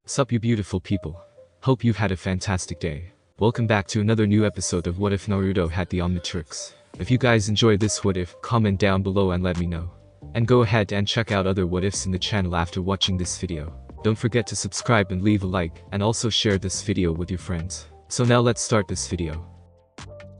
Sup you beautiful people. Hope you've had a fantastic day. Welcome back to another new episode of What If Naruto Had the Omnitrix. If you guys enjoy this what if, comment down below and let me know. And go ahead and check out other what ifs in the channel after watching this video. Don't forget to subscribe and leave a like, and also share this video with your friends. So now let's start this video.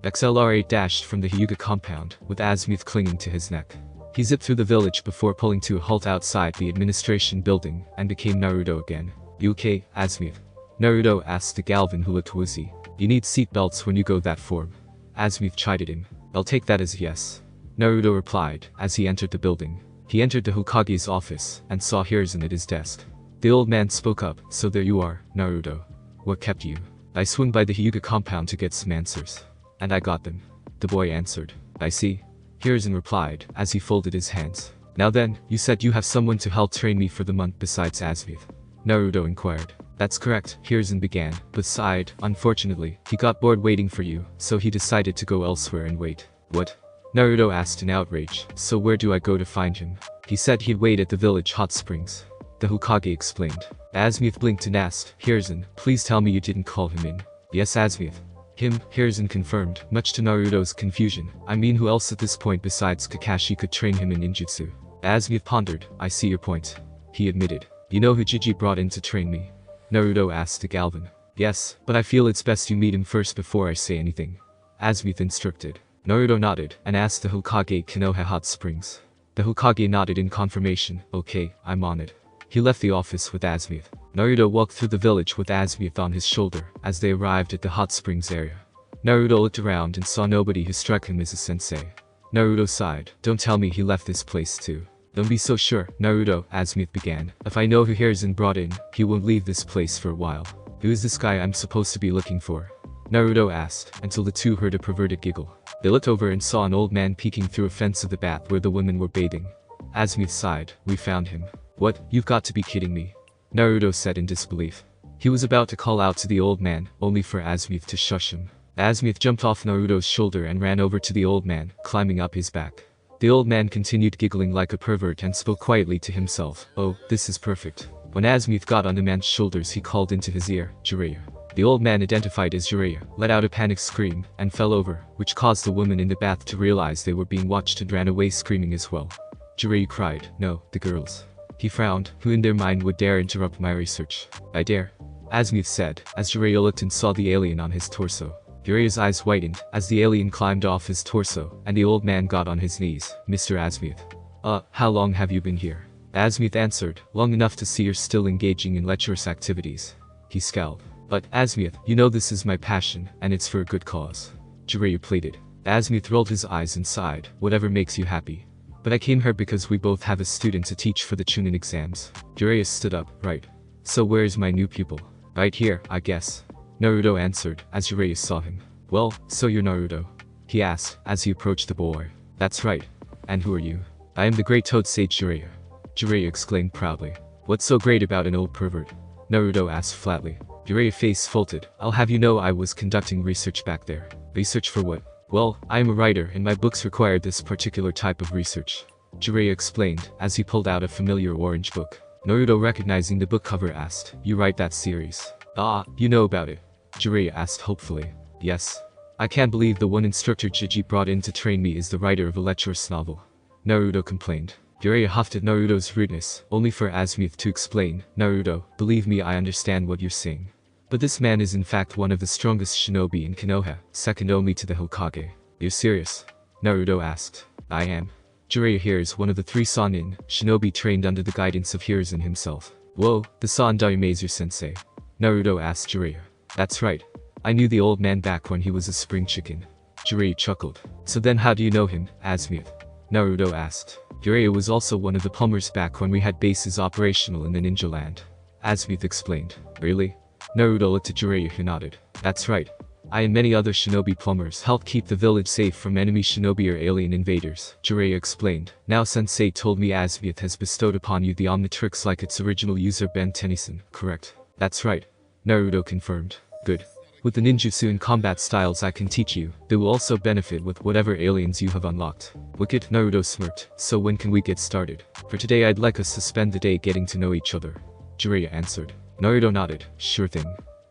XLR8 dashed from the Hyuga compound, with Azmuth clinging to his neck. He zipped through the village before pulling to a halt outside the administration building, and became Naruto again. You okay, Azmuth? Naruto asked the Galvin who looked woozy. You need seatbelts when you go that form. Azmuth chided him. I'll take that as a yes. Naruto replied, as he entered the building. He entered the Hokage's office, and saw Hiruzen at his desk. The old man spoke up, so there you are, Naruto. What kept you? I swung by the Hyuga compound to get some answers. And I got them. The boy answered. I see. Hiruzen replied, as he folded his hands. Now then, you said you have someone to help train me for the month besides Azmuth. Naruto inquired. That's correct, Hiruzen began, but sighed. Unfortunately, he got bored waiting for you, so he decided to go elsewhere and wait. What? Naruto asked in outrage. So where do I go to find him? He said he'd wait at the village hot springs. The Hokage explained. Azmuth blinked and asked, Hiruzen, please tell me you didn't call him in. Yes, Azmuth. Him, Hiruzen confirmed, much to Naruto's confusion. I mean, who else at this point besides Kakashi could train him in ninjutsu? Azmuth pondered. I see your point. He admitted. You know who Jiji brought in to train me? Naruto asked the Galvin. Yes, but I feel it's best you meet him first before I say anything. Azmuth instructed. Naruto nodded, and asked the Hokage Konoha hot springs. The Hokage nodded in confirmation. Okay, I'm on it. He left the office with Azmuth. Naruto walked through the village with Azmuth on his shoulder, as they arrived at the hot springs area. Naruto looked around and saw nobody who struck him as a sensei. Naruto sighed. Don't tell me he left this place too. Don't be so sure, Naruto, Azmuth began. If I know who Hiruzen brought in, he won't leave this place for a while. Who is this guy I'm supposed to be looking for? Naruto asked, until the two heard a perverted giggle. They looked over and saw an old man peeking through a fence of the bath where the women were bathing. Azmuth sighed. We found him. What? You've got to be kidding me. Naruto said in disbelief. He was about to call out to the old man, only for Azmuth to shush him. Azmuth jumped off Naruto's shoulder and ran over to the old man, climbing up his back. The old man continued giggling like a pervert and spoke quietly to himself. Oh, this is perfect. When Azmuth got on the man's shoulders, he called into his ear, Jiraiya. The old man, identified as Jiraiya, let out a panicked scream and fell over, which caused the women in the bath to realize they were being watched and ran away screaming as well. Jiraiya cried, no, the girls. He frowned. Who in their mind would dare interrupt my research? I dare. Azmuth said, as Jiraiya looked and saw the alien on his torso. Jiraiya's eyes widened, as the alien climbed off his torso, and the old man got on his knees. Mr. Azmuth. How long have you been here? Azmuth answered, long enough to see you're still engaging in lecherous activities. He scowled. But, Azmuth, you know this is my passion, and it's for a good cause. Jiraiya pleaded. Azmuth rolled his eyes and sighed. Whatever makes you happy. But I came here because we both have a student to teach for the Chunin exams. Jiraiya stood up. Right. So where's my new pupil? Right here, I guess. Naruto answered, as Jiraiya saw him. Well, so you're Naruto? He asked, as he approached the boy. That's right. And who are you? I am the great Toad Sage Jiraiya. Jiraiya exclaimed proudly. What's so great about an old pervert? Naruto asked flatly. Jiraiya's face folded. I'll have you know I was conducting research back there. Research for what? Well, I am a writer and my books require this particular type of research. Jiraiya explained, as he pulled out a familiar orange book. Naruto, recognizing the book cover, asked, You write that series? Ah, you know about it. Jiraiya asked hopefully. Yes. I can't believe the one instructor Jiji brought in to train me is the writer of a lecherous novel. Naruto complained. Jiraiya huffed at Naruto's rudeness, only for Azmuth to explain. Naruto, believe me, I understand what you're saying. But this man is in fact one of the strongest shinobi in Konoha, second only to the Hokage. You're serious? Naruto asked. I am. Jiraiya here is one of the 3 Sannin, shinobi trained under the guidance of Hiruzen himself. Whoa, the Sandaime sensei. Naruto asked Jiraiya. That's right. I knew the old man back when he was a spring chicken. Jiraiya chuckled. So then how do you know him, Azmuth? Naruto asked. Jiraiya was also one of the plumbers back when we had bases operational in the ninja land. Azmuth explained. Really? Naruto looked at Jiraiya who nodded. That's right. I and many other shinobi plumbers helped keep the village safe from enemy shinobi or alien invaders, Jiraiya explained. Now sensei told me Azmuth has bestowed upon you the Omnitrix like its original user Ben Tennyson, correct? That's right. Naruto confirmed. Good. With the ninjutsu and combat styles I can teach you, they will also benefit with whatever aliens you have unlocked. Wicked, Naruto smirked. So when can we get started? For today I'd like us to spend the day getting to know each other. Jiraiya answered. Naruto nodded. Sure thing.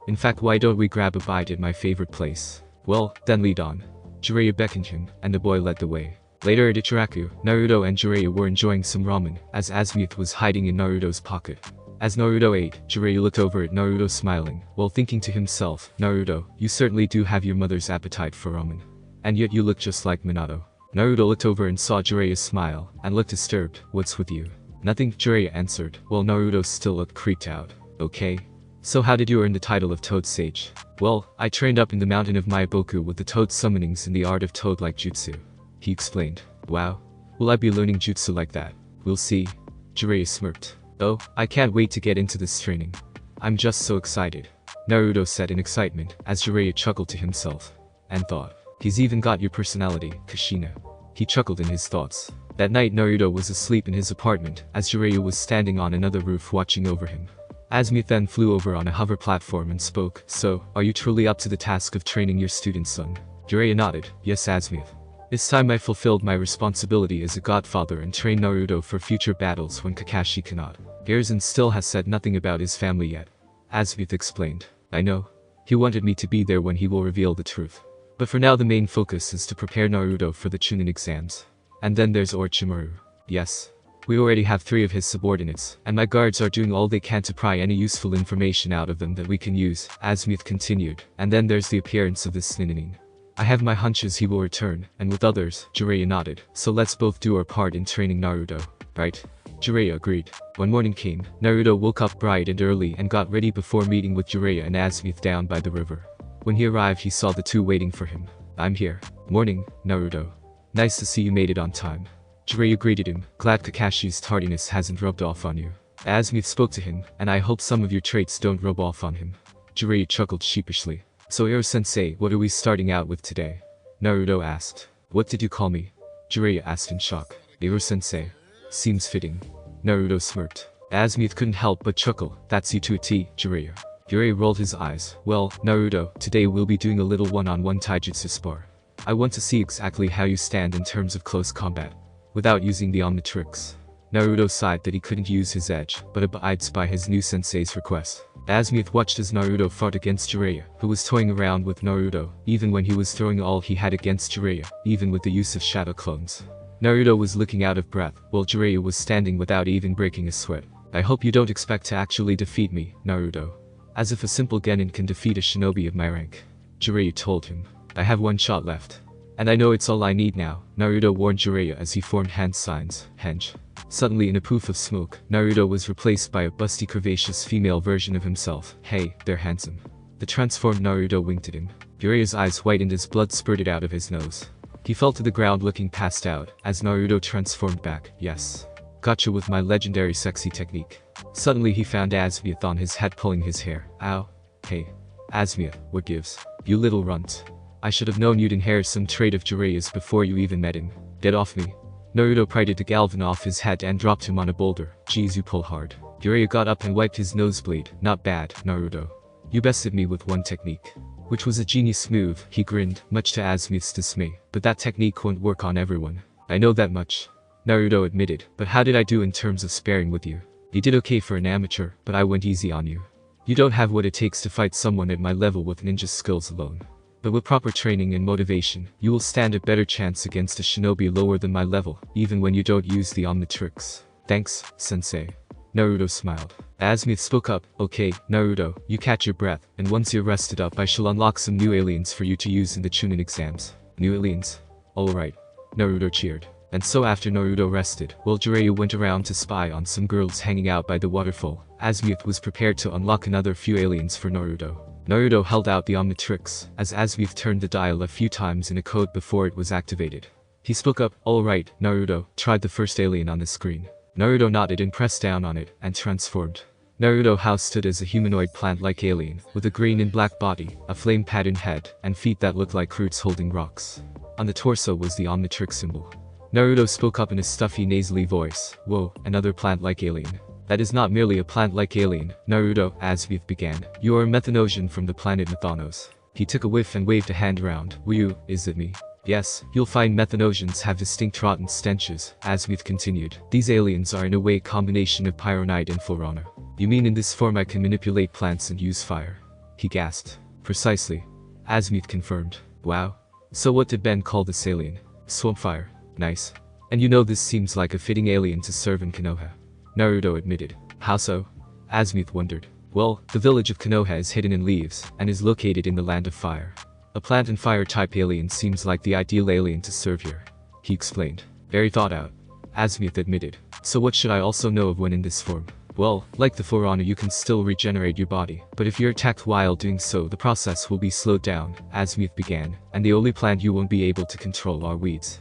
In fact, why don't we grab a bite at my favorite place? Well, then lead on. Jiraiya beckoned him, and the boy led the way. Later at Ichiraku, Naruto and Jiraiya were enjoying some ramen, as Azmuth was hiding in Naruto's pocket. As Naruto ate, Jiraiya looked over at Naruto smiling, while thinking to himself, Naruto, you certainly do have your mother's appetite for ramen. And yet you look just like Minato. Naruto looked over and saw Jiraiya smile, and looked disturbed. What's with you? Nothing, Jiraiya answered, while Naruto still looked creeped out. Okay. So how did you earn the title of Toad Sage? Well, I trained up in the mountain of Maiboku with the Toad summonings in the art of Toad-like jutsu. He explained. Wow. Will I be learning jutsu like that? We'll see. Jiraiya smirked. Oh, I can't wait to get into this training. I'm just so excited. Naruto said in excitement, as Jiraiya chuckled to himself. And thought. He's even got your personality, Kushina. He chuckled in his thoughts. That night Naruto was asleep in his apartment, as Jiraiya was standing on another roof watching over him. Azmuth then flew over on a hover platform and spoke. So, are you truly up to the task of training your student son? Jiraiya nodded. Yes, Azmuth. This time I fulfilled my responsibility as a godfather and trained Naruto for future battles when Kakashi cannot. Hiruzen still has said nothing about his family yet. Azmuth explained. I know. He wanted me to be there when he will reveal the truth. But for now the main focus is to prepare Naruto for the Chunin exams. And then there's Orochimaru. Yes. We already have 3 of his subordinates, and my guards are doing all they can to pry any useful information out of them that we can use, Azmuth continued. And then there's the appearance of this Ninanin. I have my hunches he will return, and with others, Jiraiya nodded. So let's both do our part in training Naruto. Right? Jiraiya agreed. When morning came, Naruto woke up bright and early and got ready before meeting with Jiraiya and Azmuth down by the river. When he arrived he saw the two waiting for him. I'm here. Morning, Naruto. Nice to see you made it on time. Jiraiya greeted him, glad Kakashi's tardiness hasn't rubbed off on you. Azmuth spoke to him, and I hope some of your traits don't rub off on him. Jiraiya chuckled sheepishly. So Ero-sensei, what are we starting out with today? Naruto asked. What did you call me? Jiraiya asked in shock. Ero-sensei. Seems fitting. Naruto smirked. Azmuth couldn't help but chuckle. That's you to a T, Jiraiya. Jiraiya rolled his eyes. Well, Naruto, today we'll be doing a little one-on-one taijutsu spar. I want to see exactly how you stand in terms of close combat. Without using the Omnitrix. Naruto sighed that he couldn't use his edge, but abides by his new sensei's request. Azmuth watched as Naruto fought against Jiraiya, who was toying around with Naruto, even when he was throwing all he had against Jiraiya, even with the use of shadow clones. Naruto was looking out of breath, while Jiraiya was standing without even breaking a sweat. I hope you don't expect to actually defeat me, Naruto. As if a simple genin can defeat a shinobi of my rank. Jiraiya told him. I have one shot left. And I know it's all I need now, Naruto warned Jiraiya as he formed hand signs, henge. Suddenly in a poof of smoke, Naruto was replaced by a busty curvaceous female version of himself. Hey, they're handsome. The transformed Naruto winked at him. Jiraiya's eyes whitened as blood spurted out of his nose. He fell to the ground looking passed out, as Naruto transformed back. Yes. Gotcha with my legendary sexy technique. Suddenly he found Azmuth on his head pulling his hair. Ow. Hey. Azmuth, what gives? You little runt. I should have known you'd inherit some trait of Jiraiya's before you even met him. Get off me. Naruto pried the Galvan off his head and dropped him on a boulder. Geez, you pull hard. Jiraiya got up and wiped his nosebleed. Not bad, Naruto. You bested me with one technique. Which was a genius move, he grinned, much to Azmuth's dismay. But that technique won't work on everyone. I know that much. Naruto admitted. But how did I do in terms of sparring with you? You did okay for an amateur, but I went easy on you. You don't have what it takes to fight someone at my level with ninja skills alone. But with proper training and motivation, you will stand a better chance against a shinobi lower than my level, even when you don't use the Omnitrix. Thanks, sensei. Naruto smiled. Azmuth spoke up. Okay, Naruto, you catch your breath, and once you're rested up I shall unlock some new aliens for you to use in the Chunin exams. New aliens? Alright. Naruto cheered. And so after Naruto rested, while Jiraiya went around to spy on some girls hanging out by the waterfall, Azmuth was prepared to unlock another few aliens for Naruto. Naruto held out the Omnitrix, as Azmuth turned the dial a few times in a code before it was activated. He spoke up. Alright, Naruto, tried the first alien on the screen. Naruto nodded and pressed down on it, and transformed. Naruto House stood as a humanoid plant-like alien, with a green and black body, a flame-patterned head, and feet that looked like roots holding rocks. On the torso was the Omnitrix symbol. Naruto spoke up in a stuffy nasally voice. Whoa, another plant-like alien. That is not merely a plant-like alien, Naruto, Azmuth began. You are a Methanosian from the planet Methanos. He took a whiff and waved a hand around. Ryu, is it me? Yes, you'll find Methanosians have distinct rotten stenches, Azmuth continued. These aliens are in a way a combination of Pyronite and Florana. You mean in this form I can manipulate plants and use fire? He gasped. Precisely. Azmuth confirmed. Wow. So what did Ben call this alien? Swamp fire. Nice. And you know this seems like a fitting alien to serve in Konoha. Naruto admitted. How so? Azmuth wondered. Well, the village of Konoha is hidden in leaves, and is located in the land of fire. A plant and fire type alien seems like the ideal alien to serve here. He explained. Very thought out. Azmuth admitted. So what should I also know of when in this form? Well, like the Forerunner, you can still regenerate your body, but if you're attacked while doing so, the process will be slowed down, Azmuth began, and the only plant you won't be able to control are weeds.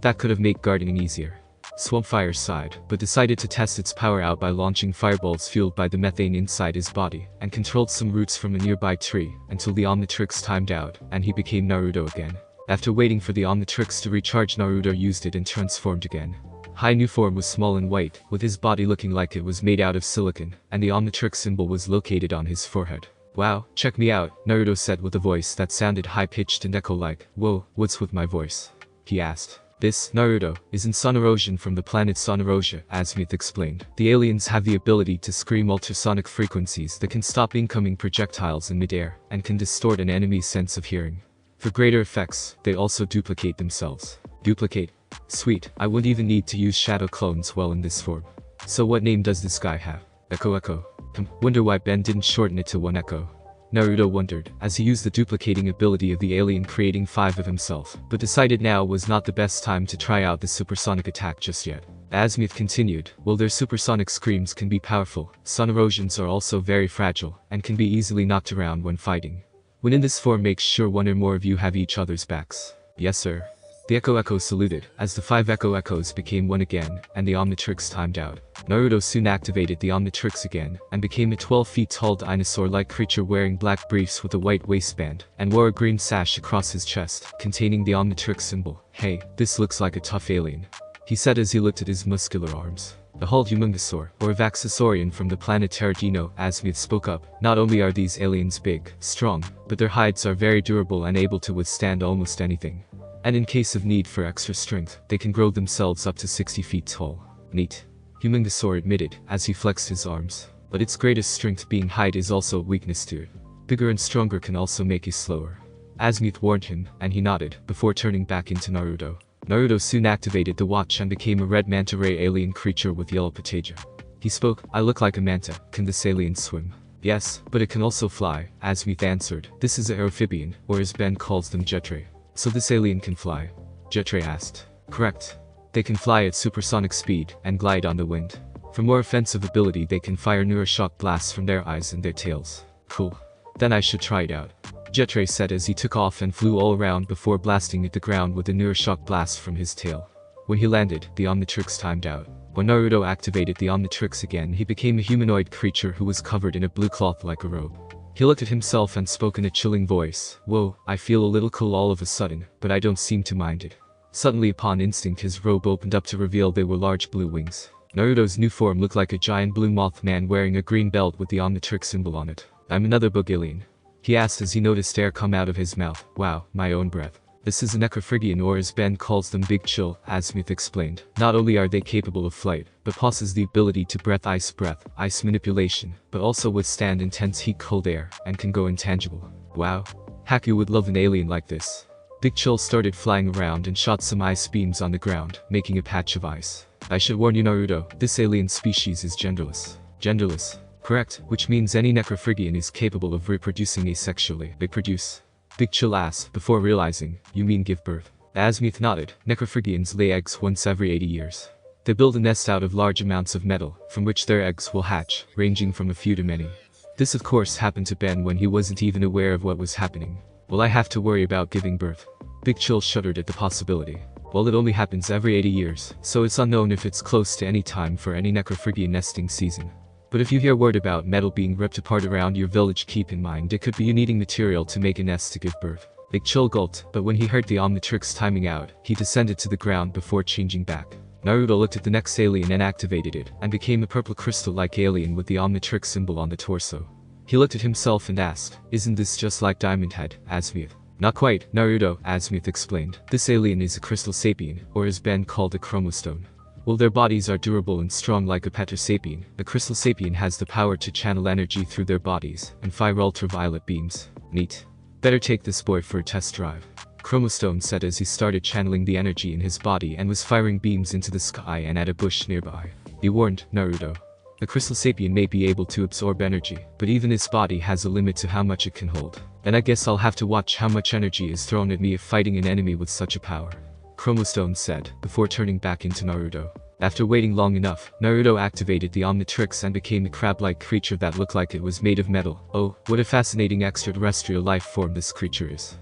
That could have made gardening easier. Swampfire sighed, but decided to test its power out by launching fireballs fueled by the methane inside his body, and controlled some roots from a nearby tree, until the Omnitrix timed out, and he became Naruto again. After waiting for the Omnitrix to recharge, Naruto used it and transformed again. High new form was small and white, with his body looking like it was made out of silicon, and the Omnitrix symbol was located on his forehead. Wow, check me out, Naruto said with a voice that sounded high-pitched and echo-like. Whoa, what's with my voice? He asked. This, Naruto, is in Sun Erosion from the planet Sun Erosia, Azmuth explained. The aliens have the ability to scream ultrasonic frequencies that can stop incoming projectiles in midair, and can distort an enemy's sense of hearing. For greater effects, they also duplicate themselves. Duplicate? Sweet, I wouldn't even need to use shadow clones well in this form. So what name does this guy have? Echo. Wonder why Ben didn't shorten it to one Echo. Naruto wondered, as he used the duplicating ability of the alien, creating 5 of himself, but decided now was not the best time to try out the supersonic attack just yet. Azmuth continued, while their supersonic screams can be powerful, Sun Erosions are also very fragile, and can be easily knocked around when fighting. When in this form, make sure one or more of you have each other's backs. Yes sir. The Echo saluted, as the 5 Echoes became one again, and the Omnitrix timed out. Naruto soon activated the Omnitrix again, and became a 12 feet tall dinosaur-like creature wearing black briefs with a white waistband, and wore a green sash across his chest, containing the Omnitrix symbol. Hey, this looks like a tough alien, he said as he looked at his muscular arms. The whole Humungosaur, or Vaxasaurian from the planet Terradino, Azmuth spoke up. Not only are these aliens big, strong, but their hides are very durable and able to withstand almost anything. And in case of need for extra strength, they can grow themselves up to 60 feet tall. Neat. Humungosaur admitted, as he flexed his arms. But its greatest strength being height is also a weakness to it. Bigger and stronger can also make you slower. Azmuth warned him, and he nodded, before turning back into Naruto. Naruto soon activated the watch and became a red manta ray alien creature with yellow patagia. He spoke. I look like a manta. Can this alien swim? Yes, but it can also fly, Azmuth answered. This is an amphibian, or as Ben calls them, jetre. So this alien can fly? Jetre asked. Correct. They can fly at supersonic speed, and glide on the wind. For more offensive ability, they can fire neuroshock blasts from their eyes and their tails. Cool. Then I should try it out, Jetre said as he took off and flew all around before blasting at the ground with a neuroshock blast from his tail. When he landed, the Omnitrix timed out. When Naruto activated the Omnitrix again, he became a humanoid creature who was covered in a blue cloth like a robe. He looked at himself and spoke in a chilling voice. Whoa, I feel a little cool all of a sudden, but I don't seem to mind it. Suddenly, upon instinct, his robe opened up to reveal they were large blue wings. Naruto's new form looked like a giant blue mothman wearing a green belt with the Omnitrix symbol on it. I'm another bug alien, he asked as he noticed air come out of his mouth. Wow, my own breath. This is a necrophagian, or as Ben calls them, Big Chill, Azmuth explained. Not only are they capable of flight, but possess the ability to breath ice manipulation, but also withstand intense heat, cold air, and can go intangible. Wow. Haku would love an alien like this. Big Chill started flying around and shot some ice beams on the ground, making a patch of ice. I should warn you, Naruto, this alien species is genderless. Genderless. Correct, which means any necrophagian is capable of reproducing asexually. Reproduce? Big Chill asked, before realizing, you mean give birth? Azmuth nodded. Necrophagians lay eggs once every 80 years. They build a nest out of large amounts of metal, from which their eggs will hatch, ranging from a few to many. This of course happened to Ben when he wasn't even aware of what was happening. Will I have to worry about giving birth? Big Chill shuddered at the possibility. Well, it only happens every 80 years, so it's unknown if it's close to any time for any necrophagian nesting season. But if you hear word about metal being ripped apart around your village, keep in mind it could be you needing material to make a nest to give birth. Big Chill gulped, but when he heard the Omnitrix timing out, he descended to the ground before changing back. Naruto looked at the next alien and activated it, and became a purple crystal-like alien with the Omnitrix symbol on the torso. He looked at himself and asked, isn't this just like Diamond Head, Azmuth? Not quite, Naruto, Azmuth explained. This alien is a crystal sapien, or as Ben called a chromostone. While their bodies are durable and strong like a Petter Sapien, the Crystal Sapien has the power to channel energy through their bodies and fire ultraviolet beams. Neat. Better take this boy for a test drive. Chromostone said as he started channeling the energy in his body and was firing beams into the sky and at a bush nearby. He warned Naruto. The Crystal Sapien may be able to absorb energy, but even his body has a limit to how much it can hold. And I guess I'll have to watch how much energy is thrown at me if fighting an enemy with such a power. Chromostone said, before turning back into Naruto. After waiting long enough, Naruto activated the Omnitrix and became a crab-like creature that looked like it was made of metal. Oh, what a fascinating extraterrestrial life form this creature is.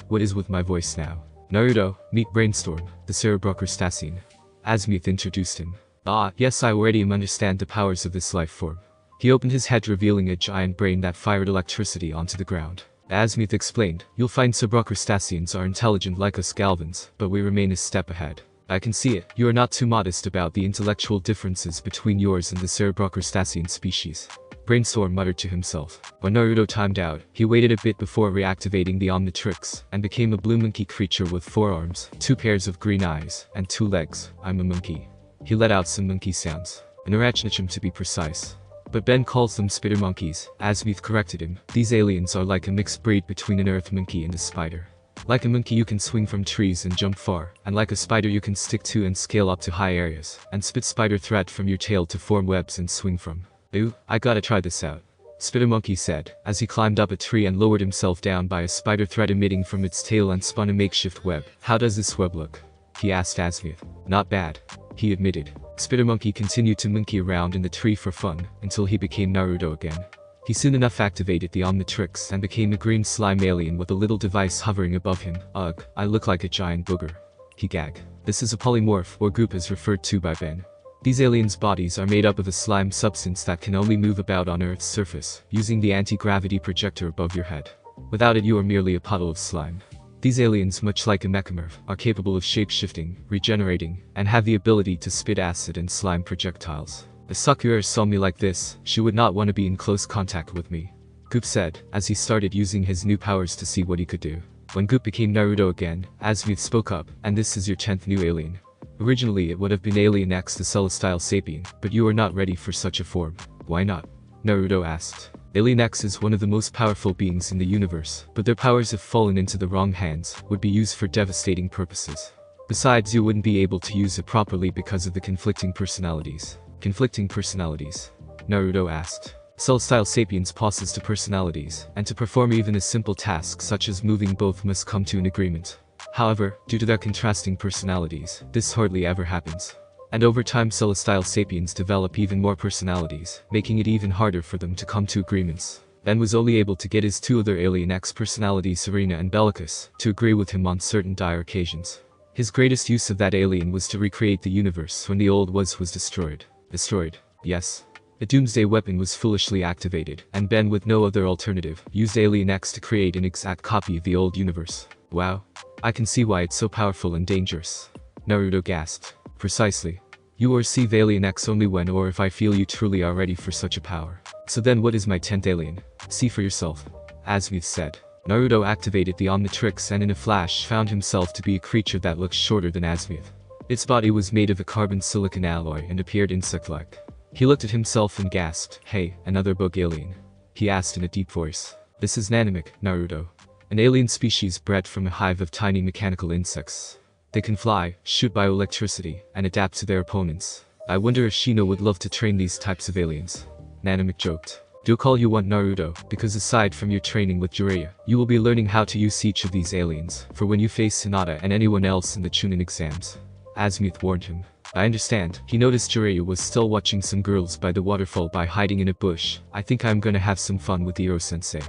What is with my voice now? Naruto, meet Brainstorm, the Cerebrocrustacine. Azmuth introduced him. Ah, yes, I already understand the powers of this life form. He opened his head revealing a giant brain that fired electricity onto the ground. Azmuth explained, you'll find Cerebrocrustaceans are intelligent like us Galvans, but we remain a step ahead. I can see it. You are not too modest about the intellectual differences between yours and the Cerebrocrustacean species. Brainstorm muttered to himself. When Naruto timed out, he waited a bit before reactivating the Omnitrix, and became a blue monkey creature with 4 arms, 2 pairs of green eyes, and 2 legs. I'm a monkey. He let out some monkey sounds. An arachnichum to be precise. But Ben calls them spider monkeys. Azmuth corrected him. These aliens are like a mixed breed between an earth monkey and a spider. Like a monkey you can swing from trees and jump far, and like a spider you can stick to and scale up to high areas, and spit spider thread from your tail to form webs and swing from. Ooh, I gotta try this out. Spider Monkey said, as he climbed up a tree and lowered himself down by a spider thread emitting from its tail and spun a makeshift web. How does this web look? He asked Azmuth. Not bad, he admitted. Spider Monkey continued to monkey around in the tree for fun, until he became Naruto again. He soon enough activated the Omnitrix and became a green slime alien with a little device hovering above him. Ugh, I look like a giant booger. He gagged. This is a polymorph, or group as referred to by Ben. These aliens' bodies are made up of a slime substance that can only move about on Earth's surface, using the anti-gravity projector above your head. Without it you are merely a puddle of slime. These aliens, much like a mechamorph, are capable of shape-shifting, regenerating, and have the ability to spit acid and slime projectiles. If Sakura saw me like this, she would not want to be in close contact with me. Goop said, as he started using his new powers to see what he could do. When Goop became Naruto again, Azmuth spoke up, and this is your 10th new alien. Originally it would have been Alien X the Celestial Sapien, but you are not ready for such a form. Why not? Naruto asked. Alien X is one of the most powerful beings in the universe, but their powers if fallen into the wrong hands, would be used for devastating purposes. Besides you wouldn't be able to use it properly because of the conflicting personalities. Conflicting personalities? Naruto asked. Celestial Sapiens possess two personalities, and to perform even a simple task such as moving both must come to an agreement. However, due to their contrasting personalities, this hardly ever happens. And over time Celestial Sapiens develop even more personalities, making it even harder for them to come to agreements. Ben was only able to get his 2 other Alien X personalities Serena and Bellicus, to agree with him on certain dire occasions. His greatest use of that alien was to recreate the universe when the old was destroyed. Destroyed, yes. A doomsday weapon was foolishly activated, and Ben with no other alternative, used Alien X to create an exact copy of the old universe. Wow. I can see why it's so powerful and dangerous. Naruto gasped. Precisely. You receive Alien X only when or if I feel you truly are ready for such a power. So then what is my 10th alien? See for yourself. Azmuth said. Naruto activated the Omnitrix and in a flash found himself to be a creature that looked shorter than Azmuth. Its body was made of a carbon-silicon alloy and appeared insect-like. He looked at himself and gasped, hey, another bug alien. He asked in a deep voice. This is Nanomic, Naruto. An alien species bred from a hive of tiny mechanical insects. They can fly, shoot bioelectricity, and adapt to their opponents. I wonder if Shino would love to train these types of aliens. Nanomic joked. Do call you want Naruto, because aside from your training with Jiraiya, you will be learning how to use each of these aliens, for when you face Hinata and anyone else in the Chunin exams. Azmuth warned him. I understand. He noticed Jiraiya was still watching some girls by the waterfall by hiding in a bush. I think I'm gonna have some fun with Iro-sensei.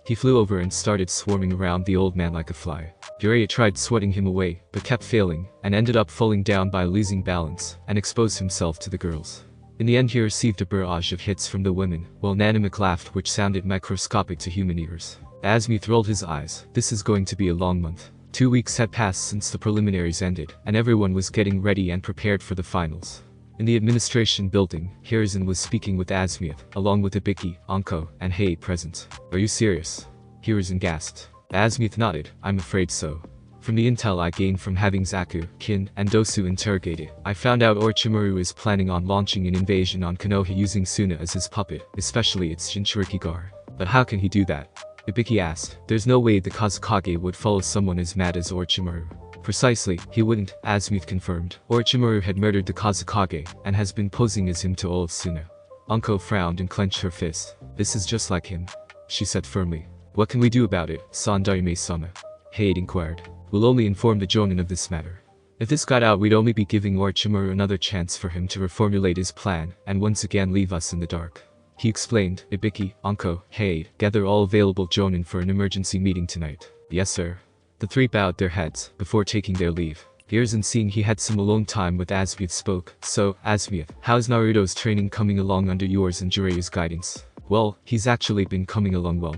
He flew over and started swarming around the old man like a fly. Jiraiya tried swatting him away, but kept failing, and ended up falling down by losing balance, and exposed himself to the girls. In the end he received a barrage of hits from the women, while Nanomic laughed which sounded microscopic to human ears. Azmuth rolled his eyes. This is going to be a long month. 2 weeks had passed since the preliminaries ended, and everyone was getting ready and prepared for the finals. In the administration building, Hiruzen was speaking with Azmuth, along with Ibiki, Anko, and Hei present. Are you serious? Hiruzen gasped. Azmuth nodded. I'm afraid so. From the intel I gained from having Zaku, Kin, and Dosu interrogated, I found out Orochimaru is planning on launching an invasion on Konoha using Suna as his puppet, especially its Jinchuriki guard. But how can he do that? Ibiki asked. There's no way the Kazukage would follow someone as mad as Orochimaru. Precisely, he wouldn't, Azmuth confirmed. Orochimaru had murdered the Kazukage, and has been posing as him to all of Suna. Anko frowned and clenched her fist. This is just like him, she said firmly. What can we do about it, Sandaime-sama? Hade inquired. We'll only inform the Jonin of this matter. If this got out, we'd only be giving Orochimaru another chance for him to reformulate his plan, and once again leave us in the dark. He explained. Ibiki, Anko, Hade, gather all available Jonin for an emergency meeting tonight. Yes sir. The three bowed their heads, before taking their leave. Hiruzen, seeing he had some alone time with Azmuth, spoke. So, Azmuth, how's Naruto's training coming along under yours and Jiraiya's guidance? Well, he's actually been coming along well.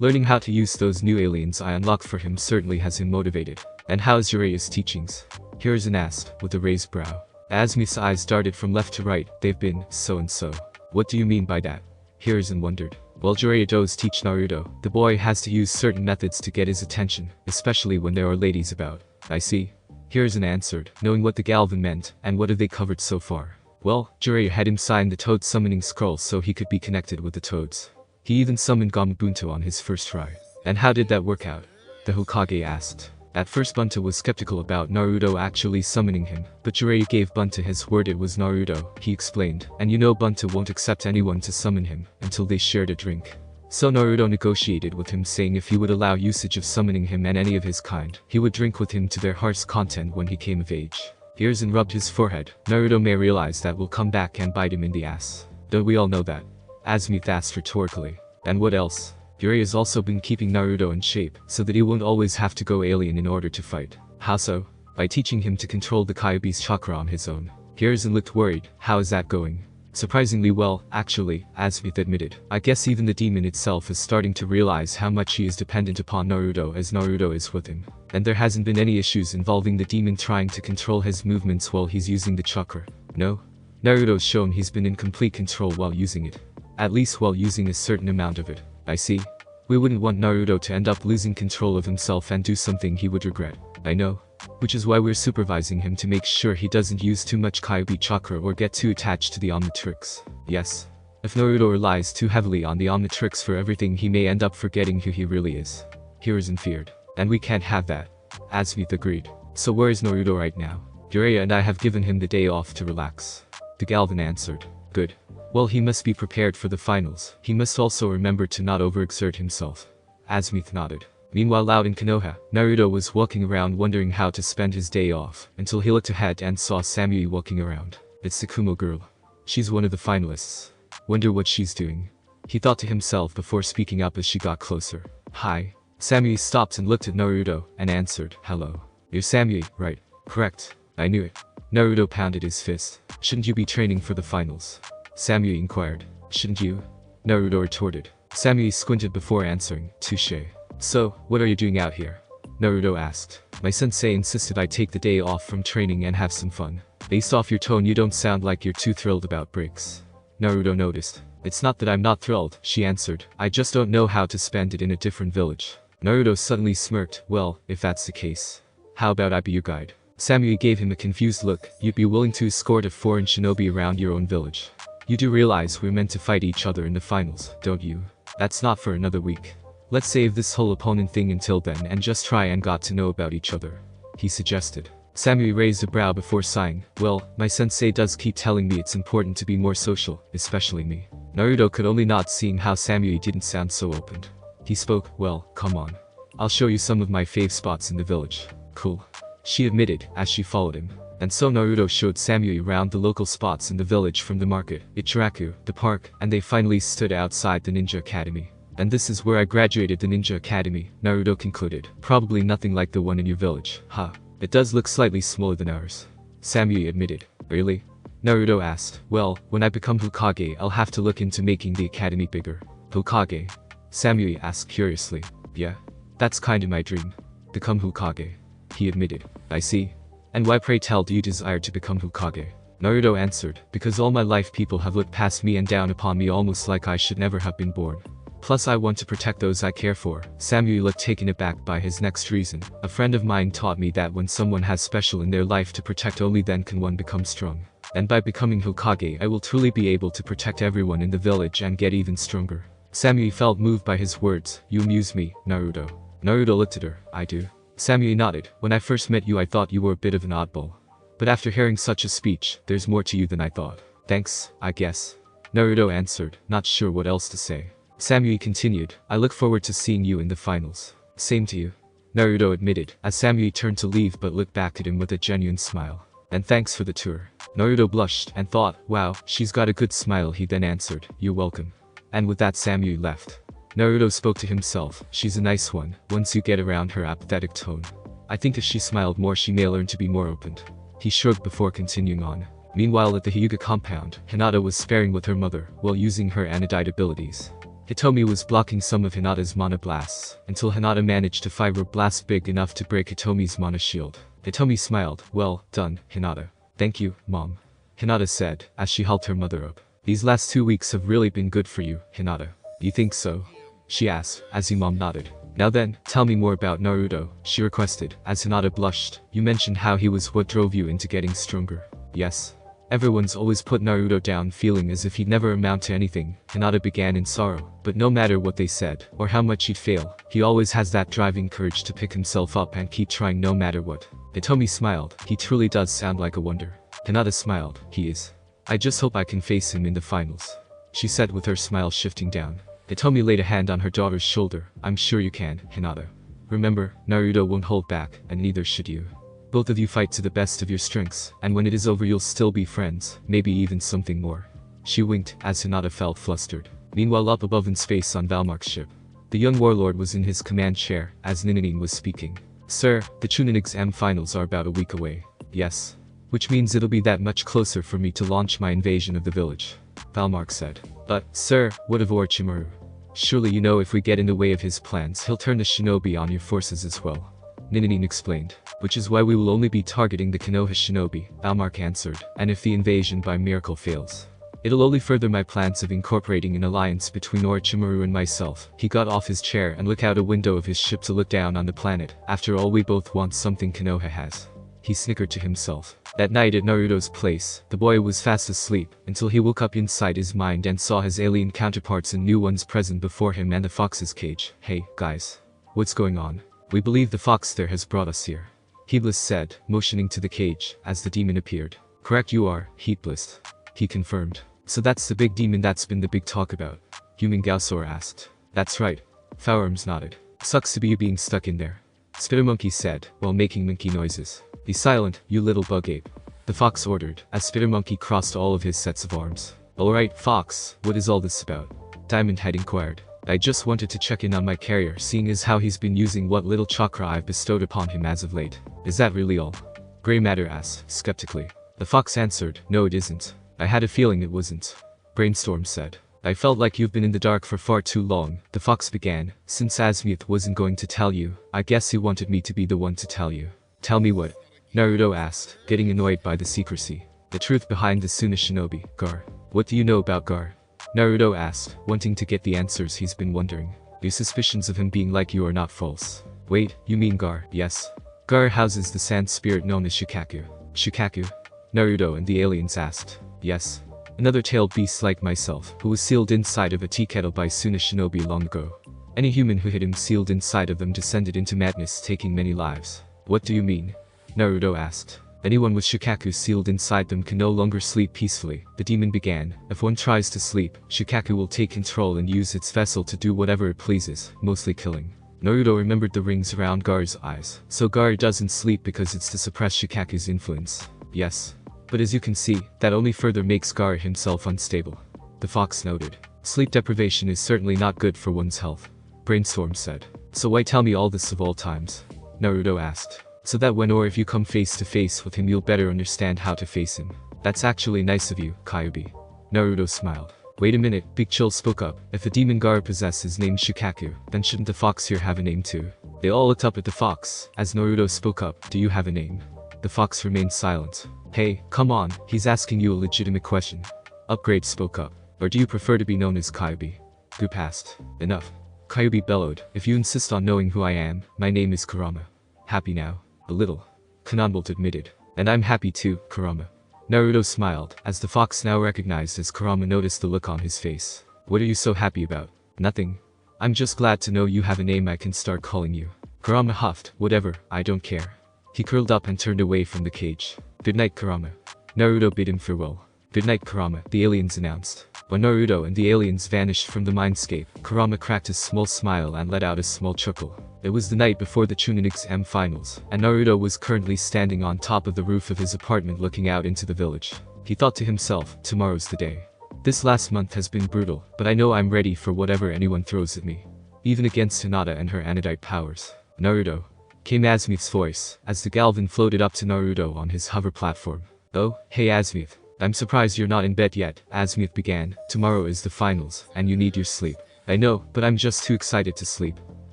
Learning how to use those new aliens I unlocked for him certainly has him motivated. And how's Jiraiya's teachings? Hiruzen asked, with a raised brow. Azmuth's eyes darted from left to right. They've been so-and-so. What do you mean by that? Hiruzen wondered. Well, Jiraiya does teach Naruto. The boy has to use certain methods to get his attention, especially when there are ladies about. I see. Hiruzen answered, knowing what the Galvan meant, and what have they covered so far. Well, Jiraiya had him sign the Toad summoning scroll so he could be connected with the Toads. He even summoned Gamabunto on his first try. And how did that work out? The Hokage asked. At first Bunta was skeptical about Naruto actually summoning him, but Jiraiya gave Bunta his word it was Naruto, he explained, and you know Bunta won't accept anyone to summon him, until they shared a drink. So Naruto negotiated with him, saying if he would allow usage of summoning him and any of his kind, he would drink with him to their heart's content when he came of age. Hiruzen rubbed his forehead. Naruto may realize that will come back and bite him in the ass. Don't we all know that? Azmuth asked rhetorically. And what else? Jiraiya's also been keeping Naruto in shape, so that he won't always have to go alien in order to fight. How so? By teaching him to control the Kyuubi's chakra on his own. Hiruzen looked worried. How is that going? Surprisingly well, actually, Azmuth admitted. I guess even the demon itself is starting to realize how much he is dependent upon Naruto as Naruto is with him. And there hasn't been any issues involving the demon trying to control his movements while he's using the chakra. No? Naruto's shown he's been in complete control while using it. At least while using a certain amount of it. I see. We wouldn't want Naruto to end up losing control of himself and do something he would regret. I know. Which is why we're supervising him to make sure he doesn't use too much Kyuubi chakra or get too attached to the Omnitrix. Yes. If Naruto relies too heavily on the Omnitrix for everything, he may end up forgetting who he really is. Hiruzen feared. And we can't have that. Azmuth agreed. So where is Naruto right now? Jiraiya and I have given him the day off to relax. The Galvan answered. Good. Well, he must be prepared for the finals. He must also remember to not overexert himself. Azmuth nodded. Meanwhile, out in Konoha, Naruto was walking around wondering how to spend his day off, until he looked ahead and saw Samui walking around. It's the Kumo girl. She's one of the finalists. Wonder what she's doing. He thought to himself before speaking up as she got closer. Hi. Samui stopped and looked at Naruto, and answered, Hello. You're Samui, right? Correct. I knew it. Naruto pounded his fist. Shouldn't you be training for the finals? Samui inquired. Shouldn't you? Naruto retorted. Samui squinted before answering. Touché. So, what are you doing out here? Naruto asked. My sensei insisted I take the day off from training and have some fun. Based off your tone, you don't sound like you're too thrilled about breaks. Naruto noticed. It's not that I'm not thrilled, she answered. I just don't know how to spend it in a different village. Naruto suddenly smirked. Well, if that's the case, how about I be your guide? Samui gave him a confused look. You'd be willing to escort a foreign shinobi around your own village? You do realize we're meant to fight each other in the finals, don't you? That's not for another week. Let's save this whole opponent thing until then and just try and got to know about each other, he suggested. Samui raised a brow before sighing. Well, my sensei does keep telling me it's important to be more social, especially me. Naruto could only nod, seeing how Samui didn't sound so open. He spoke. Well, come on. I'll show you some of my fave spots in the village. Cool. She admitted, as she followed him. And so Naruto showed Samui around the local spots in the village, from the market, Ichiraku, the park, and they finally stood outside the Ninja Academy. And this is where I graduated, the Ninja Academy, Naruto concluded. Probably nothing like the one in your village, huh? It does look slightly smaller than ours. Samui admitted. Really? Naruto asked. Well, when I become Hokage, I'll have to look into making the academy bigger. Hokage? Samui asked curiously. Yeah. That's kinda my dream. Become Hokage. He admitted. I see. And why, pray tell, do you desire to become Hokage? Naruto answered. Because all my life people have looked past me and down upon me almost like I should never have been born. Plus I want to protect those I care for. Samuel looked taken aback by his next reason. A friend of mine taught me that when someone has special in their life to protect, only then can one become strong. And by becoming Hokage, I will truly be able to protect everyone in the village and get even stronger. Samuel felt moved by his words. You amuse me, Naruto. Naruto looked at her. I do. Samuel nodded. When I first met you I thought you were a bit of an oddball. But after hearing such a speech, there's more to you than I thought. Thanks, I guess. Naruto answered, not sure what else to say. Samuel continued, I look forward to seeing you in the finals. Same to you. Naruto admitted, as Samuel turned to leave but looked back at him with a genuine smile. And thanks for the tour. Naruto blushed and thought, wow, she's got a good smile. He then answered, you're welcome. And with that Samuel left. Naruto spoke to himself, she's a nice one, once you get around her apathetic tone. I think if she smiled more she may learn to be more open. He shrugged before continuing on. Meanwhile at the Hyuga compound, Hinata was sparring with her mother, while using her anodite abilities. Hitomi was blocking some of Hinata's mana blasts, until Hinata managed to fire a blast big enough to break Hitomi's mana shield. Hitomi smiled, well done, Hinata. Thank you, Mom. Hinata said, as she helped her mother up. These last 2 weeks have really been good for you, Hinata. You think so? She asked, as her mom nodded. Now then, tell me more about Naruto, she requested, as Hinata blushed. You mentioned how he was what drove you into getting stronger. Yes. Everyone's always put Naruto down, feeling as if he'd never amount to anything. Hinata began in sorrow, but no matter what they said, or how much he'd fail, he always has that driving courage to pick himself up and keep trying no matter what. Hitomi smiled, he truly does sound like a wonder. Hinata smiled, he is. I just hope I can face him in the finals. She said with her smile shifting down. Hitomi laid a hand on her daughter's shoulder. I'm sure you can, Hinata. Remember, Naruto won't hold back, and neither should you. Both of you fight to the best of your strengths, and when it is over you'll still be friends, maybe even something more. She winked, as Hinata felt flustered. Meanwhile up above in space on Valmark's ship, the young warlord was in his command chair, as Ninanin was speaking. Sir, the Chunin exam finals are about a week away. Yes. Which means it'll be that much closer for me to launch my invasion of the village. Valmark said. But, sir, what of Orochimaru? Surely you know if we get in the way of his plans he'll turn the shinobi on your forces as well. Ninanin explained. Which is why we will only be targeting the Konoha shinobi, Valmark answered, and if the invasion by miracle fails, it'll only further my plans of incorporating an alliance between Orochimaru and myself. He got off his chair and looked out a window of his ship to look down on the planet. After all, we both want something Konoha has. He snickered to himself. That night at Naruto's place, the boy was fast asleep, until he woke up inside his mind and saw his alien counterparts and new ones present before him and the fox's cage. Hey, guys. What's going on? We believe the fox there has brought us here. Heedless said, motioning to the cage, as the demon appeared. Correct you are, Heedless. He confirmed. So that's the big demon that's been the big talk about? Human Gaosaur asked. That's right. Fourarms nodded. Sucks to be you being stuck in there. Spitter said, while making monkey noises. Be silent, you little bug ape. The fox ordered, as Spitter crossed all of his sets of arms. Alright, Fox, what is all this about? Diamond had inquired. I just wanted to check in on my carrier, seeing as how he's been using what little chakra I've bestowed upon him as of late. Is that really all? Grey Matter asked, skeptically. The fox answered, no it isn't. I had a feeling it wasn't. Brainstorm said. I felt like you've been in the dark for far too long, the fox began. Since Azmuth wasn't going to tell you, I guess he wanted me to be the one to tell you. Tell me what? Naruto asked, getting annoyed by the secrecy. The truth behind the Suna shinobi, Gar. What do you know about Gar? Naruto asked, wanting to get the answers he's been wondering. Your suspicions of him being like you are not false. Wait, you mean Gar? Yes. Gar houses the sand spirit known as Shikaku. Shikaku? Naruto and the aliens asked. Yes. Another tailed beast like myself, who was sealed inside of a tea kettle by Suna shinobi long ago. Any human who hit him sealed inside of them descended into madness, taking many lives. What do you mean? Naruto asked. Anyone with Shikaku sealed inside them can no longer sleep peacefully, the demon began. If one tries to sleep, Shikaku will take control and use its vessel to do whatever it pleases, mostly killing. Naruto remembered the rings around Gar's eyes. So Gar doesn't sleep because it's to suppress Shikaku's influence. Yes. But as you can see, that only further makes Gar himself unstable. The fox noted. Sleep deprivation is certainly not good for one's health. Brainstorm said. So why tell me all this of all times? Naruto asked. So that when or if you come face to face with him you'll better understand how to face him. That's actually nice of you, Kyubi. Naruto smiled. Wait a minute, Big Chill spoke up. If the demon Gar possesses named Shikaku, then shouldn't the fox here have a name too? They all looked up at the fox, as Naruto spoke up. Do you have a name? The fox remained silent. Hey, come on, he's asking you a legitimate question. Upgrade spoke up. Or do you prefer to be known as Kyubi? Gu passed. Enough. Kyubi bellowed, if you insist on knowing who I am, my name is Karama. Happy now? A little. Kanonbolt admitted. And I'm happy too, Karama. Naruto smiled, as the fox now recognized as Karama noticed the look on his face. What are you so happy about? Nothing. I'm just glad to know you have a name I can start calling you. Karama huffed, whatever, I don't care. He curled up and turned away from the cage. Good night, Karama. Naruto bid him farewell. Good night, Karama, the aliens announced. When Naruto and the aliens vanished from the mindscape, Karama cracked a small smile and let out a small chuckle. It was the night before the TuneIn Finals, and Naruto was currently standing on top of the roof of his apartment looking out into the village. He thought to himself, tomorrow's the day. This last month has been brutal, but I know I'm ready for whatever anyone throws at me. Even against Hinata and her anodite powers. Naruto. Came Azmuth's voice, as the Galvan floated up to Naruto on his hover platform. Oh, hey Azmuth. I'm surprised you're not in bed yet, Azmuth began. Tomorrow is the finals, and you need your sleep. I know, but I'm just too excited to sleep.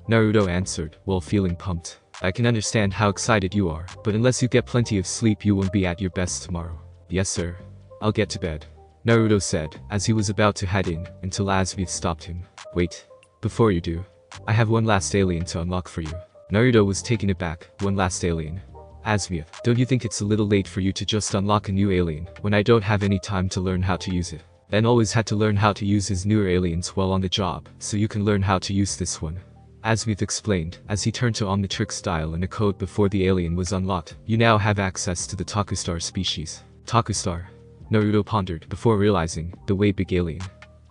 Naruto answered, while feeling pumped. I can understand how excited you are, but unless you get plenty of sleep you won't be at your best tomorrow. Yes sir. I'll get to bed. Naruto said, as he was about to head in, until Azmuth stopped him. Wait. Before you do. I have one last alien to unlock for you. Naruto was taken aback. One last alien. Azmuth, don't you think it's a little late for you to just unlock a new alien, when I don't have any time to learn how to use it? Ben always had to learn how to use his newer aliens while on the job, so you can learn how to use this one. Azmuth explained, as he turned to Omnitrix dial in a code before the alien was unlocked. You now have access to the Takustar species. Takustar? Naruto pondered, before realizing, the way big alien.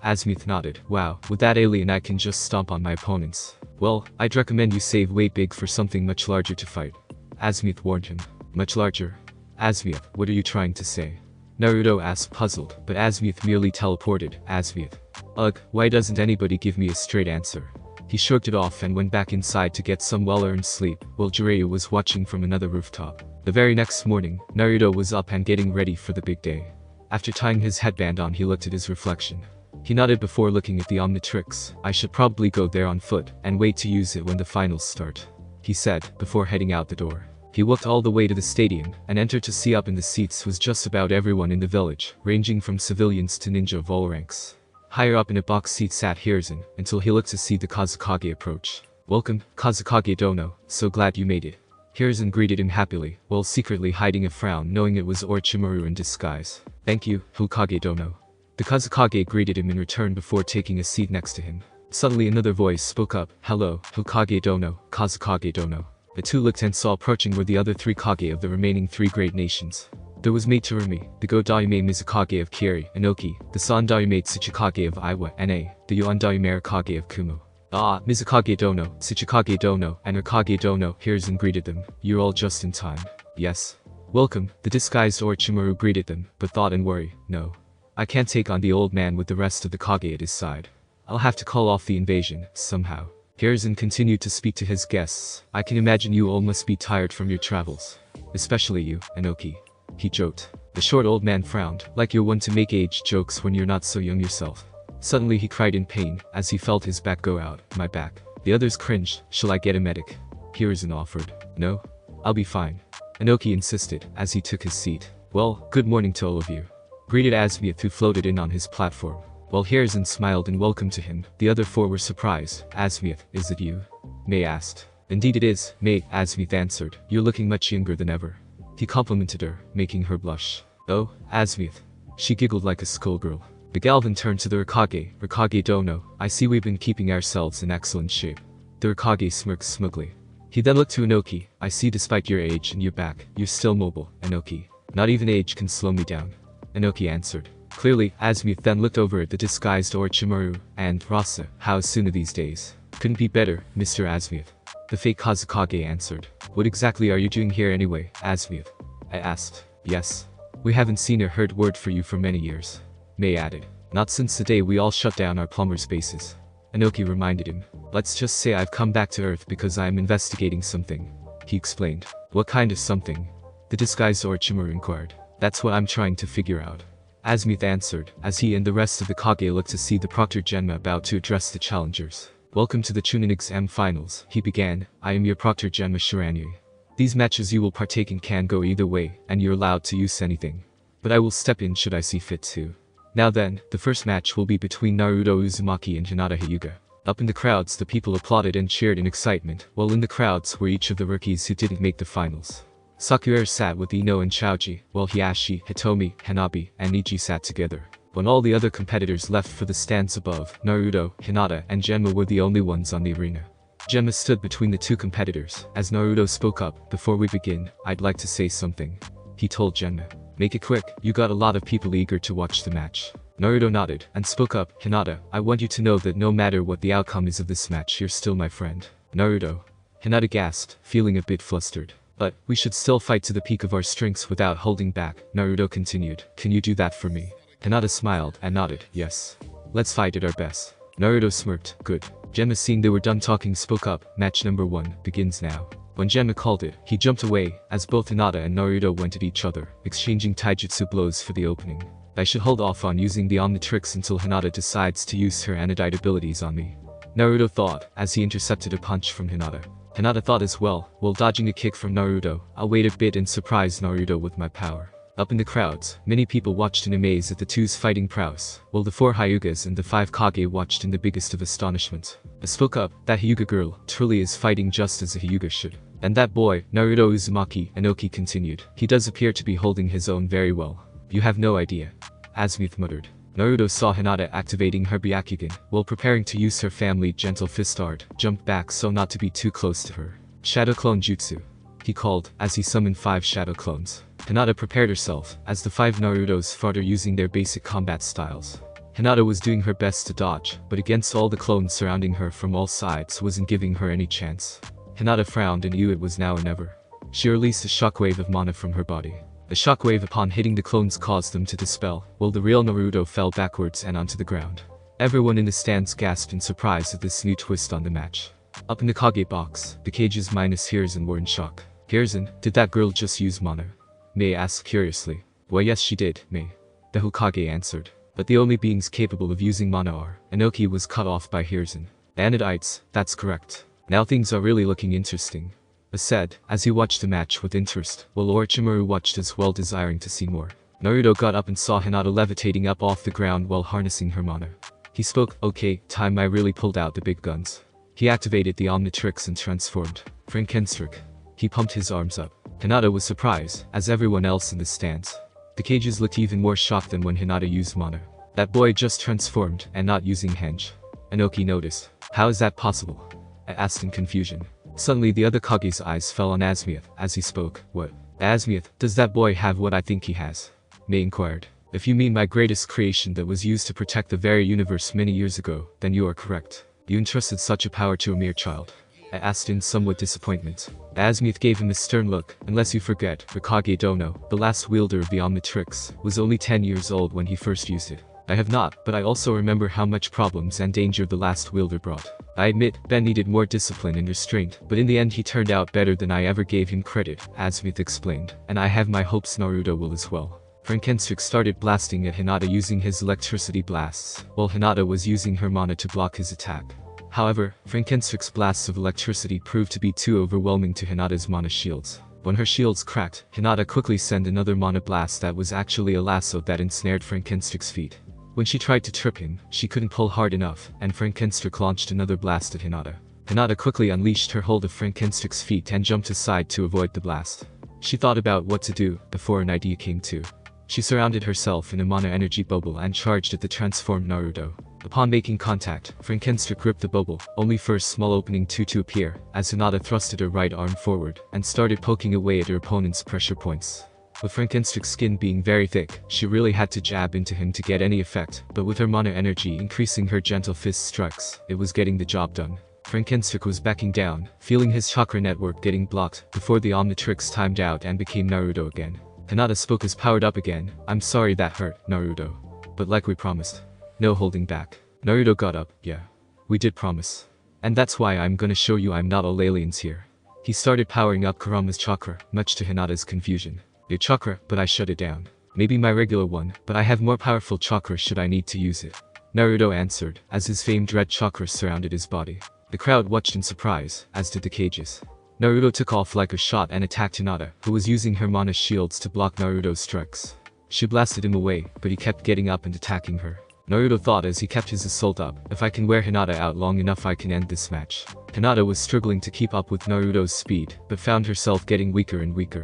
Azmuth nodded. Wow, with that alien I can just stomp on my opponents. Well, I'd recommend you save way big for something much larger to fight. Azmuth warned him. Much larger? Azmuth, what are you trying to say? Naruto asked puzzled, but Azmuth merely teleported. Azmuth. Ugh, why doesn't anybody give me a straight answer? He shrugged it off and went back inside to get some well-earned sleep, while Jiraiya was watching from another rooftop. The very next morning, Naruto was up and getting ready for the big day. After tying his headband on he looked at his reflection. He nodded before looking at the Omnitrix. I should probably go there on foot, and wait to use it when the finals start. He said, before heading out the door. He walked all the way to the stadium, and entered to see up in the seats was just about everyone in the village, ranging from civilians to ninja of all ranks. Higher up in a box seat sat Hiruzen, until he looked to see the Kazekage approach. Welcome, Kazekage Dono, so glad you made it. Hiruzen greeted him happily, while secretly hiding a frown knowing it was Orochimaru in disguise. Thank you, Hokage Dono. The Kazekage greeted him in return before taking a seat next to him. Suddenly another voice spoke up, hello, Hokage Dono, Kazekage Dono. The two looked and saw approaching were the other three Kage of the remaining three great nations. There was Mate Terumi, the Go-Dayume Mizukage of Kiri, Inoki, the San-Dayume Tsuchikage of Iwa, Na, the Yuan-Dayume Kage of Kumo. Ah, Mizukage Dono, Tsuchikage Dono, and Hokage Dono, Hiruzen greeted them. You're all just in time. Yes. Welcome, the disguised Orochimaru greeted them, but thought and worry, no. I can't take on the old man with the rest of the Kage at his side. I'll have to call off the invasion, somehow. Hiruzen continued to speak to his guests. I can imagine you all must be tired from your travels. Especially you, Inoki. He joked. The short old man frowned, like you're one to make age jokes when you're not so young yourself. Suddenly he cried in pain, as he felt his back go out. My back. The others cringed. Shall I get a medic? Hiruzen offered. No. I'll be fine. Inoki insisted, as he took his seat. Well, good morning to all of you. Greeted Azmuth who floated in on his platform. While Hiruzen smiled and welcomed to him, the other four were surprised. Azmuth, is it you? Mei asked. Indeed it is, Mei, Azmuth answered. You're looking much younger than ever. He complimented her, making her blush. Oh, Azmuth. She giggled like a schoolgirl. The Galvan turned to the Hokage Dono. I see we've been keeping ourselves in excellent shape. The Hokage smirked smugly. He then looked to Inoki. I see despite your age and your back, you're still mobile, Inoki. Not even age can slow me down. Inoki answered. Clearly, Azmuth then looked over at the disguised Orochimaru, and Rasa, how soon are these days? Couldn't be better, Mr. Azmuth. The fake Kazekage answered. What exactly are you doing here anyway, Azmuth? I asked. Yes. We haven't seen or heard word for you for many years. Mei added. Not since the day we all shut down our plumber's bases. Inoki reminded him. Let's just say I've come back to Earth because I am investigating something. He explained. What kind of something? The disguised Orochimaru inquired. That's what I'm trying to figure out. Azmuth answered, as he and the rest of the Kage looked to see the Proctor Genma about to address the challengers. Welcome to the TuneIn Finals, he began. I am your Proctor Genma Shiranui. These matches you will partake in can go either way, and you're allowed to use anything. But I will step in should I see fit to. Now then, the first match will be between Naruto Uzumaki and Hinata Hyuga. Up in the crowds the people applauded and cheered in excitement, while in the crowds were each of the rookies who didn't make the finals. Sakura sat with Ino and Chaoji, while Hiashi, Hitomi, Hanabi, and Niji sat together. When all the other competitors left for the stands above, Naruto, Hinata, and Genma were the only ones on the arena. Genma stood between the two competitors. As Naruto spoke up, "Before we begin, I'd like to say something," he told Genma. "Make it quick, you got a lot of people eager to watch the match." Naruto nodded and spoke up. "Hinata, I want you to know that no matter what the outcome is of this match, you're still my friend." "Naruto," Hinata gasped, feeling a bit flustered. "But we should still fight to the peak of our strengths without holding back," Naruto continued. "Can you do that for me?" Hinata smiled and nodded. "Yes. Let's fight at our best." Naruto smirked. "Good." Genma, seeing they were done talking, spoke up. "Match number 1 begins now." When Genma called it, he jumped away, as both Hinata and Naruto went at each other, exchanging taijutsu blows for the opening. "I should hold off on using the Omnitrix until Hinata decides to use her anodite abilities on me," Naruto thought, as he intercepted a punch from Hinata. Hinata thought as well, while dodging a kick from Naruto. "I'll wait a bit and surprise Naruto with my power." Up in the crowds, many people watched in amaze at the two's fighting prowess, while the 4 Hyugas and the 5 Kage watched in the biggest of astonishment. I spoke up, "That Hyuga girl truly is fighting just as a Hyuga should." "And that boy, Naruto Uzumaki," Inoki continued. "He does appear to be holding his own very well." "You have no idea," Azmuth muttered. Naruto saw Hinata activating her Byakugan, while preparing to use her family gentle fist art, jumped back so not to be too close to her. "Shadow Clone Jutsu," he called, as he summoned 5 shadow clones. Hinata prepared herself, as the 5 Narutos fought her using their basic combat styles. Hinata was doing her best to dodge, but against all the clones surrounding her from all sides wasn't giving her any chance. Hinata frowned and knew it was now or never. She released a shockwave of mana from her body. The shockwave upon hitting the clones caused them to dispel, while the real Naruto fell backwards and onto the ground. Everyone in the stands gasped in surprise at this new twist on the match. Up in the Kage box, the cages minus Hiruzen were in shock. "Hiruzen, did that girl just use mana?" Mei asked curiously. "Well, yes she did, Mei," the Hokage answered. "But the only beings capable of using mana are..." Inoki was cut off by Hiruzen. "Anodites, that's correct. Now things are really looking interesting," Ba said, as he watched the match with interest, while Orochimaru watched as well, desiring to see more. Naruto got up and saw Hinata levitating up off the ground while harnessing her mana. He spoke. "Okay, time I really pulled out the big guns." He activated the Omnitrix and transformed. Frankenstrick. He pumped his arms up. Hinata was surprised, as everyone else in the stands. The cages looked even more shocked than when Hinata used mana. "That boy just transformed, and not using henge," Inoki noticed. "How is that possible?" I asked in confusion. Suddenly the other Kage's eyes fell on Azmuth, as he spoke. "What? Azmuth, does that boy have what I think he has?" Mei inquired. "If you mean my greatest creation that was used to protect the very universe many years ago, then you are correct. You entrusted such a power to a mere child?" I asked in somewhat disappointment. Azmuth gave him a stern look. "Unless you forget, Hokage Dono, the last wielder of the Omnitrix, was only 10 years old when he first used it." "I have not, but I also remember how much problems and danger the last wielder brought. I admit, Ben needed more discipline and restraint, but in the end he turned out better than I ever gave him credit," Azmuth explained. "And I have my hopes Naruto will as well." Frankenstrick started blasting at Hinata using his electricity blasts, while Hinata was using her mana to block his attack. However, Frankenstrick's blasts of electricity proved to be too overwhelming to Hinata's mana shields. When her shields cracked, Hinata quickly sent another mana blast that was actually a lasso that ensnared Frankenstrick's feet. When she tried to trip him, she couldn't pull hard enough, and Frankenstrick launched another blast at Hinata. Hinata quickly unleashed her hold of Frankenstrick's feet and jumped aside to avoid the blast. She thought about what to do, before an idea came to. She surrounded herself in a mana energy bubble and charged at the transformed Naruto. Upon making contact, Frankenstrick gripped the bubble, only for a small opening to appear, as Hinata thrusted her right arm forward, and started poking away at her opponent's pressure points. With Frankenstrick's skin being very thick, she really had to jab into him to get any effect, but with her mana energy increasing her gentle fist strikes, it was getting the job done. Frankenstrick was backing down, feeling his chakra network getting blocked, before the Omnitrix timed out and became Naruto again. Hinata spoke as powered up again. "I'm sorry that hurt, Naruto. But like we promised. No holding back." Naruto got up. "Yeah. We did promise. And that's why I'm gonna show you I'm not all aliens here." He started powering up Karama's chakra, much to Hinata's confusion. "Your chakra, but I shut it down. Maybe my regular one, but I have more powerful chakra should I need to use it," Naruto answered, as his famed red chakra surrounded his body. The crowd watched in surprise, as did the cages. Naruto took off like a shot and attacked Hinata, who was using her mana shields to block Naruto's strikes. She blasted him away, but he kept getting up and attacking her. Naruto thought as he kept his assault up, if I can wear Hinata out long enough I can end this match. Hinata was struggling to keep up with Naruto's speed, but found herself getting weaker and weaker.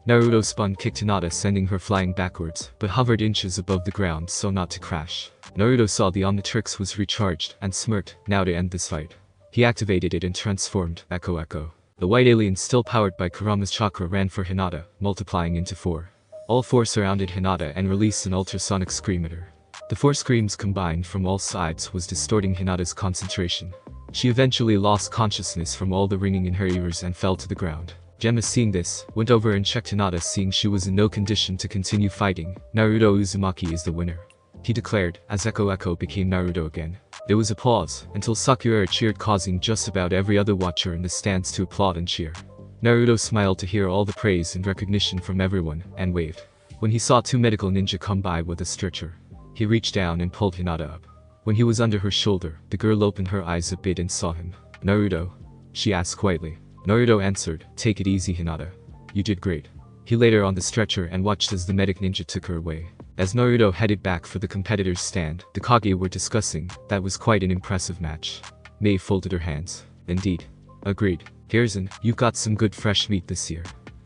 Naruto spun kicked Hinata sending her flying backwards, but hovered inches above the ground so not to crash. Naruto saw the Omnitrix was recharged, and smirked, now to end this fight. He activated it and transformed, Echo. The white alien still powered by Karama's chakra ran for Hinata, multiplying into 4. All 4 surrounded Hinata and released an ultrasonic scream at her. The 4 screams combined from all sides was distorting Hinata's concentration. She eventually lost consciousness from all the ringing in her ears and fell to the ground. Gemma seeing this, went over and checked Hinata seeing she was in no condition to continue fighting. Naruto Uzumaki is the winner, he declared, as Echo became Naruto again. There was a pause, until Sakura cheered causing just about every other watcher in the stands to applaud and cheer. Naruto smiled to hear all the praise and recognition from everyone, and waved. When he saw 2 medical ninja come by with a stretcher, he reached down and pulled Hinata up. When he was under her shoulder, the girl opened her eyes a bit and saw him. Naruto? She asked quietly. Naruto answered, take it easy Hinata. You did great. He laid her on the stretcher and watched as the medic ninja took her away. As Naruto headed back for the competitors' stand, the Kage were discussing, that was quite an impressive match. Mei folded her hands. Indeed. Agreed. Hiruzen, you've got some good fresh meat this year.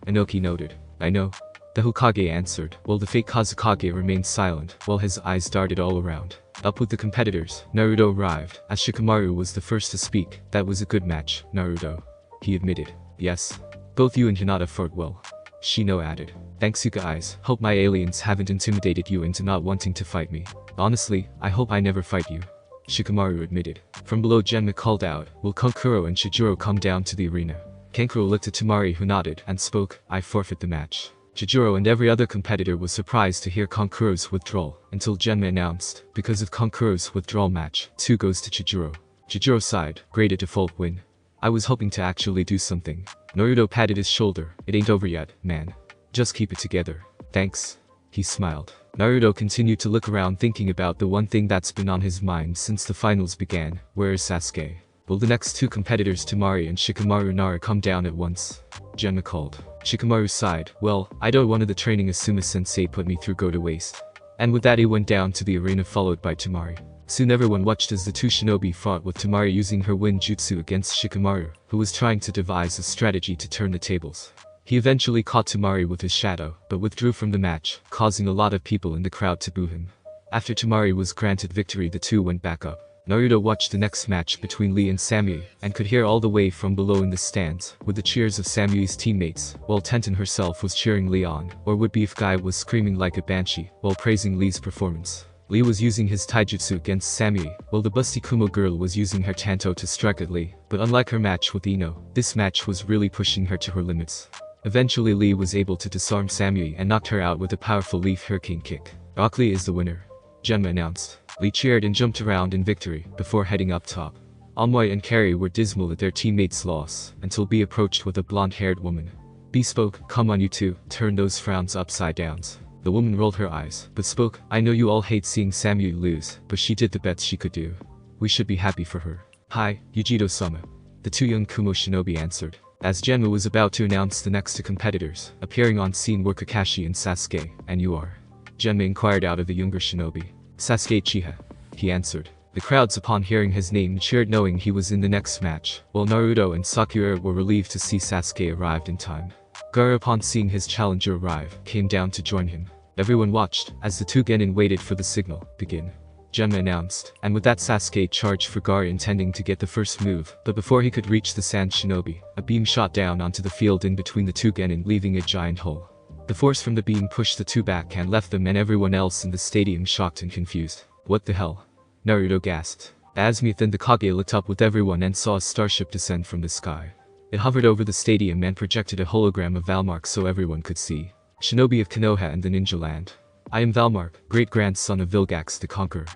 Inoki noted. I know. The Hokage answered, while the fake Kazekage remained silent, while his eyes darted all around. Up with the competitors, Naruto arrived, as Shikamaru was the first to speak. That was a good match, Naruto, he admitted. Yes. Both you and Hinata fought well, Shino added. Thanks you guys, hope my aliens haven't intimidated you into not wanting to fight me. Honestly, I hope I never fight you, Shikamaru admitted. From below Genma called out, will Kankuro and Chijuro come down to the arena? Kankuro looked at Temari who nodded and spoke, I forfeit the match. Chijuro and every other competitor was surprised to hear Kankuro's withdrawal, until Genma announced, because of Kankuro's withdrawal match, 2 goes to Chijuro. Chijuro sighed, great a default win. I was hoping to actually do something. Naruto patted his shoulder, it ain't over yet, man. Just keep it together. Thanks. He smiled. Naruto continued to look around thinking about the one thing that's been on his mind since the finals began, where is Sasuke? Will the next 2 competitors Temari and Shikamaru Nara come down at once? Genma called. Shikamaru sighed, well, I don't want the training Asuma-sensei put me through go to waste. And with that he went down to the arena followed by Temari. Soon everyone watched as the 2 shinobi fought with Temari using her wind jutsu against Shikamaru, who was trying to devise a strategy to turn the tables. He eventually caught Temari with his shadow, but withdrew from the match, causing a lot of people in the crowd to boo him. After Temari was granted victory the 2 went back up. Naruto watched the next match between Lee and Samui, and could hear all the way from below in the stands, with the cheers of Samui's teammates, while Tenten herself was cheering Lee on, or would-be guy was screaming like a banshee, while praising Lee's performance. Lee was using his taijutsu against Samui, while the busty Kumo girl was using her tanto to strike at Lee, but unlike her match with Ino, this match was really pushing her to her limits. Eventually Lee was able to disarm Samui and knocked her out with a powerful leaf hurricane kick. Rock Lee is the winner, Genma announced. Lee cheered and jumped around in victory, before heading up top. Amoy and Carrie were dismal at their teammates' loss, until B approached with a blonde-haired woman. B spoke, come on you two, turn those frowns upside downs. The woman rolled her eyes, but spoke, I know you all hate seeing Samui lose, but she did the best she could do. We should be happy for her. Hi, Yujiro-sama. The 2 young Kumo shinobi answered. As Genma was about to announce the next 2 competitors, appearing on scene were Kakashi and Sasuke, and you are? Genma inquired out of the younger shinobi. Sasuke Uchiha, he answered. The crowds upon hearing his name cheered knowing he was in the next match, while Naruto and Sakura were relieved to see Sasuke arrived in time. Gaara upon seeing his challenger arrive, came down to join him. Everyone watched, as the 2 genin waited for the signal, begin. Genma announced, and with that Sasuke charged for Gaara intending to get the first move, but before he could reach the sand shinobi, a beam shot down onto the field in between the 2 genin leaving a giant hole. The force from the beam pushed the 2 back and left them and everyone else in the stadium shocked and confused. What the hell? Naruto gasped. Azmuth and the Kage looked up with everyone and saw a starship descend from the sky. It hovered over the stadium and projected a hologram of Valmark so everyone could see. Shinobi of Konoha and the Ninja Land. I am Valmark, great-grandson of Vilgax the Conqueror.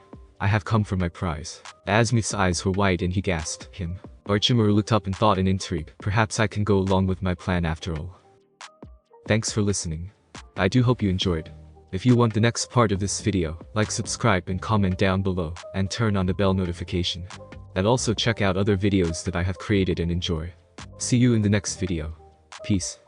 I have come for my prize. Azmuth's eyes were wide and he gasped, him. Orochimaru looked up and thought in intrigue, perhaps I can go along with my plan after all. Thanks for listening. I do hope you enjoyed. If you want the next part of this video, like, subscribe and comment down below, and turn on the bell notification. And also check out other videos that I have created and enjoy. See you in the next video. Peace.